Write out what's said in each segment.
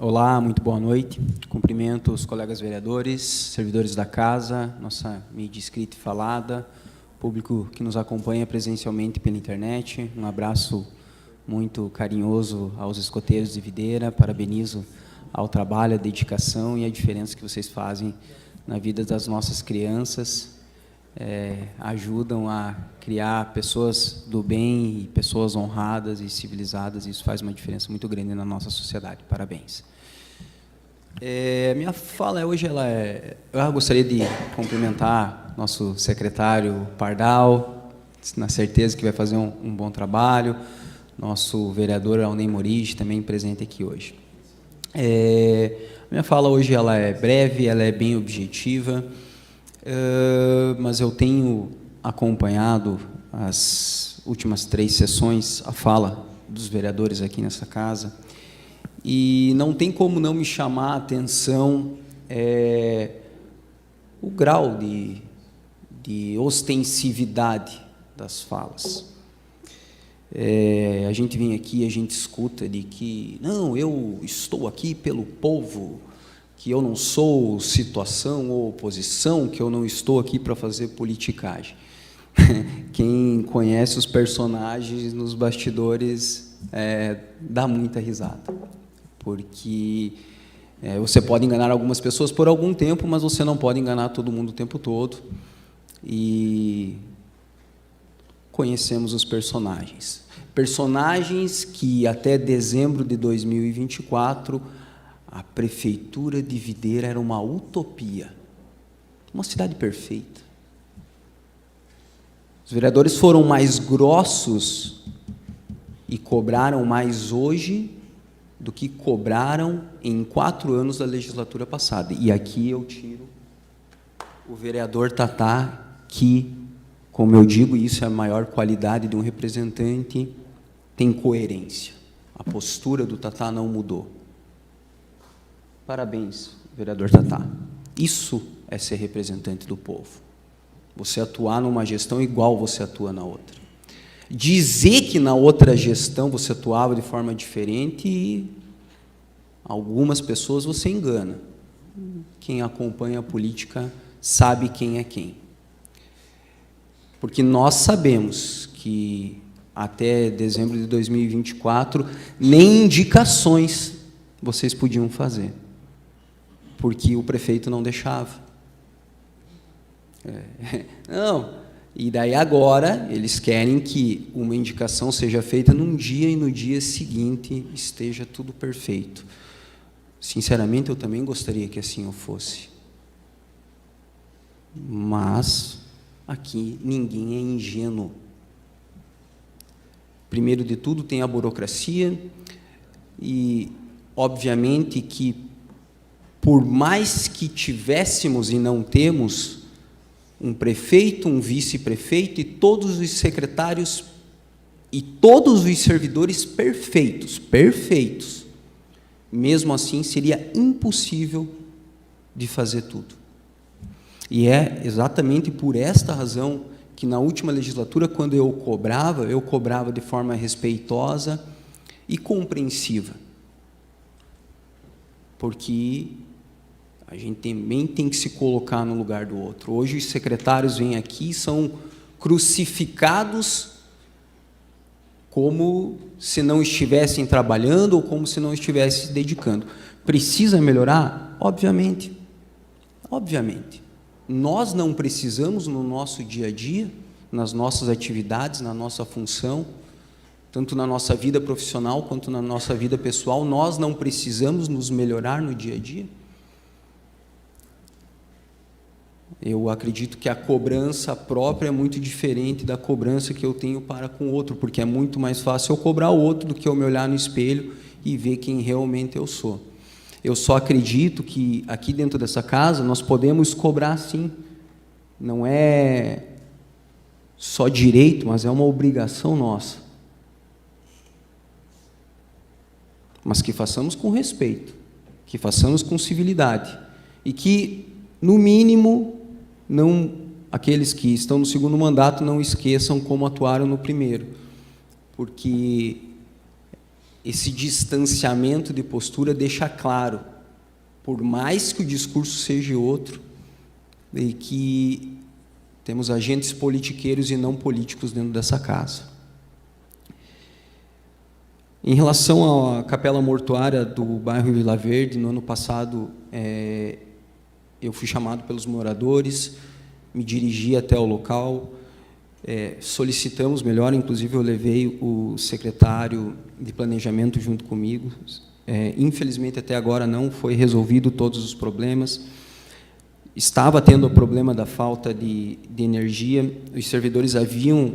Olá, muito boa noite. Cumprimento os colegas vereadores, servidores da casa, nossa mídia escrita e falada, público que nos acompanha presencialmente pela internet. Um abraço muito carinhoso aos escoteiros de Videira. Parabenizo ao trabalho, à dedicação e à diferença que vocês fazem na vida das nossas crianças. Ajudam a criar pessoas do bem e pessoas honradas e civilizadas, e isso faz uma diferença muito grande na nossa sociedade. Parabéns. Minha fala hoje, eu gostaria de cumprimentar nosso secretário Pardal, na certeza que vai fazer um bom trabalho, nosso vereador Alnei Morigi, também presente aqui hoje. Minha fala hoje ela é breve, ela é bem objetiva, mas eu tenho acompanhado as últimas 3 sessões, a fala dos vereadores aqui nessa casa, e não tem como não me chamar a atenção o grau de ostensividade das falas. A gente vem aqui, a gente escuta de que, não, eu estou aqui pelo povo, que eu não sou situação ou oposição, que eu não estou aqui para fazer politicagem. Quem conhece os personagens nos bastidores dá muita risada, porque você pode enganar algumas pessoas por algum tempo, mas você não pode enganar todo mundo o tempo todo, e conhecemos os personagens. Personagens que até dezembro de 2024, a prefeitura de Videira era uma utopia, uma cidade perfeita. Os vereadores foram mais grossos e cobraram mais hoje do que cobraram em 4 anos da legislatura passada. E aqui eu tiro o vereador Tatá, que, como eu digo, isso é a maior qualidade de um representante, tem coerência. A postura do Tatá não mudou. Parabéns, vereador Tatá. Isso é ser representante do povo. Você atuar numa gestão igual você atua na outra. Dizer que na outra gestão você atuava de forma diferente, algumas pessoas você engana. Quem acompanha a política sabe quem é quem. Porque nós sabemos que até dezembro de 2024, nem indicações vocês podiam fazer, porque o prefeito não deixava. Não, e daí agora eles querem que uma indicação seja feita num dia e no dia seguinte esteja tudo perfeito. Sinceramente, eu também gostaria que assim eu fosse. Mas aqui ninguém é ingênuo. Primeiro de tudo tem a burocracia e, obviamente, que por mais que tivéssemos e não temos um prefeito, um vice-prefeito e todos os secretários e todos os servidores perfeitos, mesmo assim seria impossível de fazer tudo. E é exatamente por esta razão que na última legislatura, quando eu cobrava de forma respeitosa e compreensiva, porque a gente também tem que se colocar no lugar do outro. Hoje os secretários vêm aqui e são crucificados como se não estivessem trabalhando ou como se não estivessem se dedicando. Precisa melhorar? Obviamente. Obviamente. Nós não precisamos, no nosso dia a dia, nas nossas atividades, na nossa função, tanto na nossa vida profissional quanto na nossa vida pessoal, nós não precisamos nos melhorar no dia a dia? Eu acredito que a cobrança própria é muito diferente da cobrança que eu tenho para com o outro, porque é muito mais fácil eu cobrar o outro do que eu me olhar no espelho e ver quem realmente eu sou. Eu só acredito que aqui dentro dessa casa nós podemos cobrar sim. Não é só direito, mas é uma obrigação nossa. Mas que façamos com respeito, que façamos com civilidade e que, no mínimo, aqueles que estão no segundo mandato não esqueçam como atuaram no primeiro, porque esse distanciamento de postura deixa claro, por mais que o discurso seja outro, e que temos agentes politiqueiros e não políticos dentro dessa casa. Em relação à capela mortuária do bairro Vila Verde, no ano passado, eu fui chamado pelos moradores, me dirigi até o local, solicitamos melhor, inclusive eu levei o secretário de planejamento junto comigo. Infelizmente, até agora não foi resolvido todos os problemas. Estava tendo o problema da falta de energia, os servidores haviam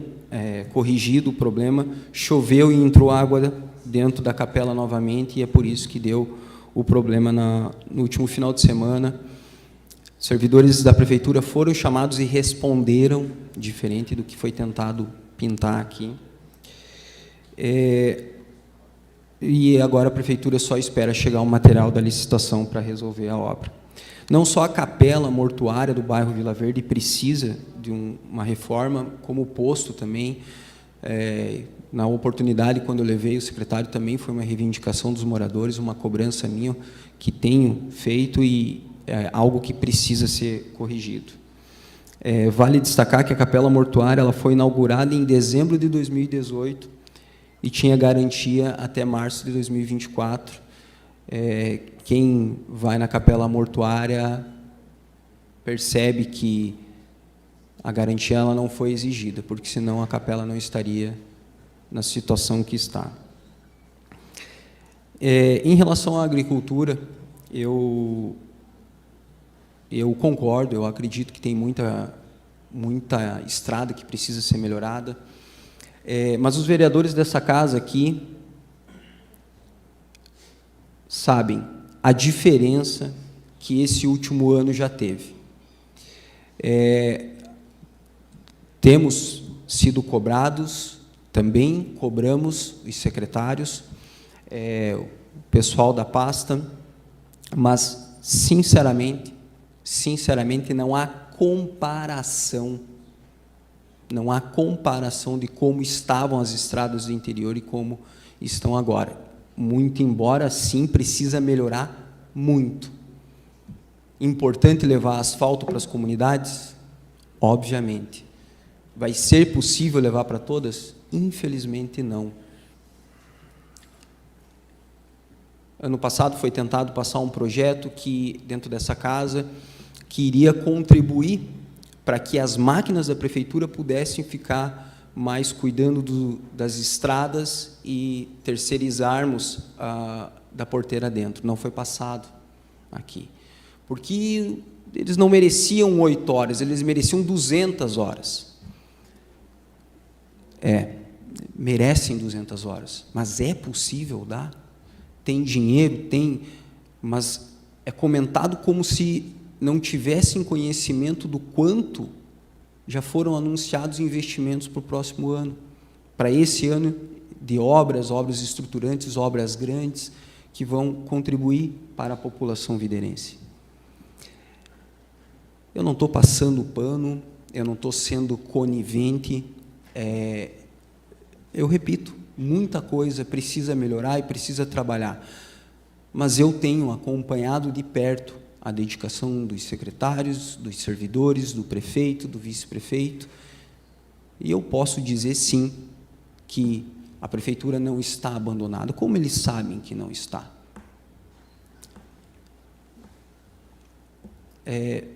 corrigido o problema, choveu e entrou água dentro da capela novamente, e é por isso que deu o problema no último final de semana. Servidores da prefeitura foram chamados e responderam, diferente do que foi tentado pintar aqui. E agora a prefeitura só espera chegar o material da licitação para resolver a obra. Não só a capela mortuária do bairro Vila Verde precisa de uma reforma, como o posto também. Na oportunidade, quando eu levei o secretário, também foi uma reivindicação dos moradores, uma cobrança minha que tenho feito e algo que precisa ser corrigido. Vale destacar que a capela mortuária ela foi inaugurada em dezembro de 2018 e tinha garantia até março de 2024. Quem vai na capela mortuária percebe que a garantia ela não foi exigida, porque senão a capela não estaria na situação que está. Em relação à agricultura, eu concordo, eu acredito que tem muita estrada que precisa ser melhorada, mas os vereadores dessa casa aqui sabem a diferença que esse último ano já teve. Temos sido cobrados, também cobramos os secretários, o pessoal da pasta, mas, sinceramente, não há comparação de como estavam as estradas do interior e como estão agora. Muito embora, sim, precisa melhorar muito. Importante levar asfalto para as comunidades? Obviamente. Vai ser possível levar para todas? Infelizmente, não. Ano passado foi tentado passar um projeto que, dentro dessa casa, que iria contribuir para que as máquinas da prefeitura pudessem ficar mais cuidando das estradas e terceirizarmos da porteira dentro. Não foi passado aqui. Porque eles não mereciam 8 horas, eles mereciam 200 horas. Merecem 200 horas, mas é possível dar? Tem dinheiro? Tem, mas é comentado como se não tivessem conhecimento do quanto já foram anunciados investimentos para o próximo ano, para esse ano de obras estruturantes, obras grandes, que vão contribuir para a população viderense. Eu não estou passando pano, eu não estou sendo conivente, eu repito, muita coisa precisa melhorar e precisa trabalhar, mas eu tenho acompanhado de perto a dedicação dos secretários, dos servidores, do prefeito, do vice-prefeito, e eu posso dizer, sim, que a prefeitura não está abandonada, como eles sabem que não está.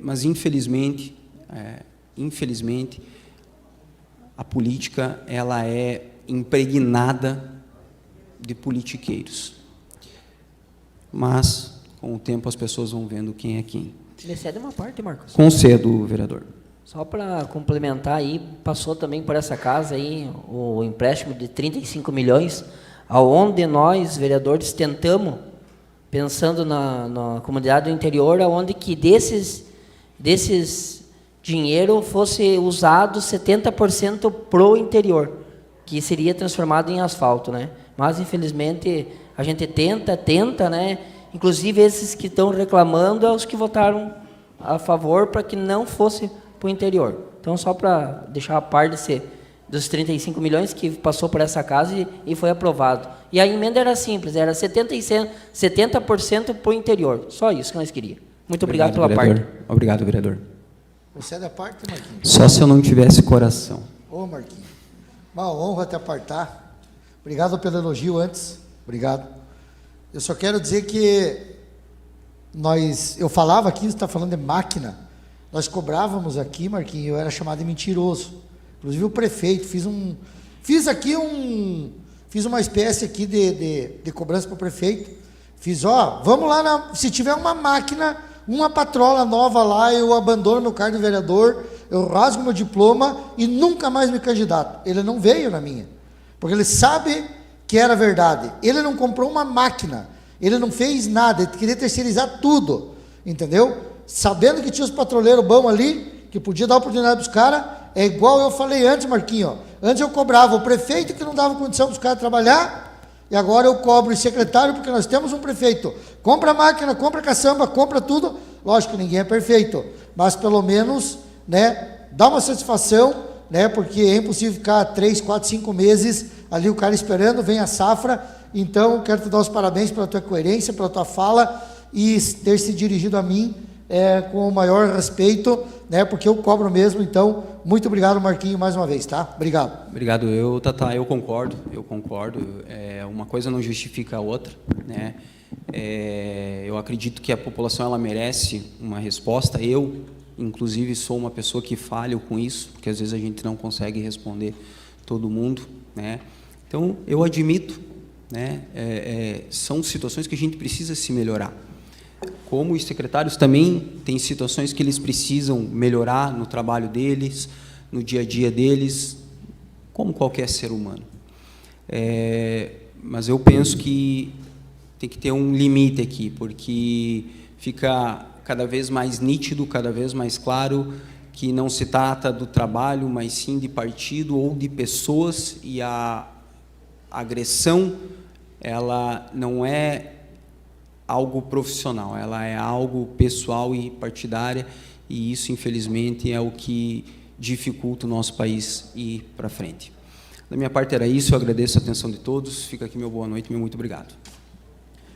Mas, infelizmente, a política ela é impregnada de politiqueiros. Mas, com o tempo, as pessoas vão vendo quem é quem. Me cede uma parte, Marcos? Concedo, vereador. Só para complementar aí, passou também por essa casa aí o empréstimo de 35 milhões, aonde nós, vereadores, tentamos, pensando na comunidade do interior, aonde que desses dinheiro fosse usado 70% pro interior, que seria transformado em asfalto, né? Mas, infelizmente, a gente tenta, né? Inclusive, esses que estão reclamando é os que votaram a favor para que não fosse para o interior. Então, só para deixar a par dos 35 milhões que passou por essa casa e foi aprovado. E a emenda era simples, era 70% para o interior. Só isso que nós queríamos. Muito obrigado pela vereador. parte. Obrigado, vereador. Você é da parte, Marquinhos? Só se eu não tivesse coração. Ô, Marquinhos, uma honra te apartar. Obrigado pelo elogio antes. Obrigado. Eu só quero dizer que eu falava aqui, você está falando de máquina, nós cobrávamos aqui, Marquinhos, eu era chamado de mentiroso. Inclusive o prefeito, fiz uma espécie aqui de cobrança para o prefeito. Vamos lá, se tiver uma máquina, uma patrola nova lá, eu abandono meu cargo de vereador, eu rasgo meu diploma e nunca mais me candidato. Ele não veio na minha, porque ele sabe que era verdade. Ele não comprou uma máquina, ele não fez nada, ele queria terceirizar tudo, entendeu? Sabendo que tinha os patroleiros bons ali, que podia dar oportunidade para os caras, é igual eu falei antes, Marquinhos, ó. Antes eu cobrava o prefeito que não dava condição para os caras trabalhar, e agora eu cobro o secretário, porque nós temos um prefeito, compra máquina, compra caçamba, compra tudo, lógico que ninguém é perfeito, mas pelo menos, né, dá uma satisfação, né, porque é impossível ficar 3, 4, 5 meses ali o cara esperando, vem a safra. Então quero te dar os parabéns pela tua coerência, pela tua fala e ter se dirigido a mim com o maior respeito, né, porque eu cobro mesmo. Então, muito obrigado, Marquinhos, mais uma vez, tá? Obrigado. Obrigado, Tata, eu concordo, uma coisa não justifica a outra, né, eu acredito que a população, ela merece uma resposta, eu, inclusive, sou uma pessoa que falho com isso, porque às vezes a gente não consegue responder todo mundo, né, então, eu admito, né, são situações que a gente precisa se melhorar. Como os secretários também têm situações que eles precisam melhorar no trabalho deles, no dia a dia deles, como qualquer ser humano. Mas eu penso que tem que ter um limite aqui, porque fica cada vez mais nítido, cada vez mais claro que não se trata do trabalho, mas sim de partido ou de pessoas, e a agressão, ela não é algo profissional, ela é algo pessoal e partidária, e isso, infelizmente, é o que dificulta o nosso país ir para frente. Da minha parte era isso, eu agradeço a atenção de todos, fica aqui meu boa noite, meu muito obrigado.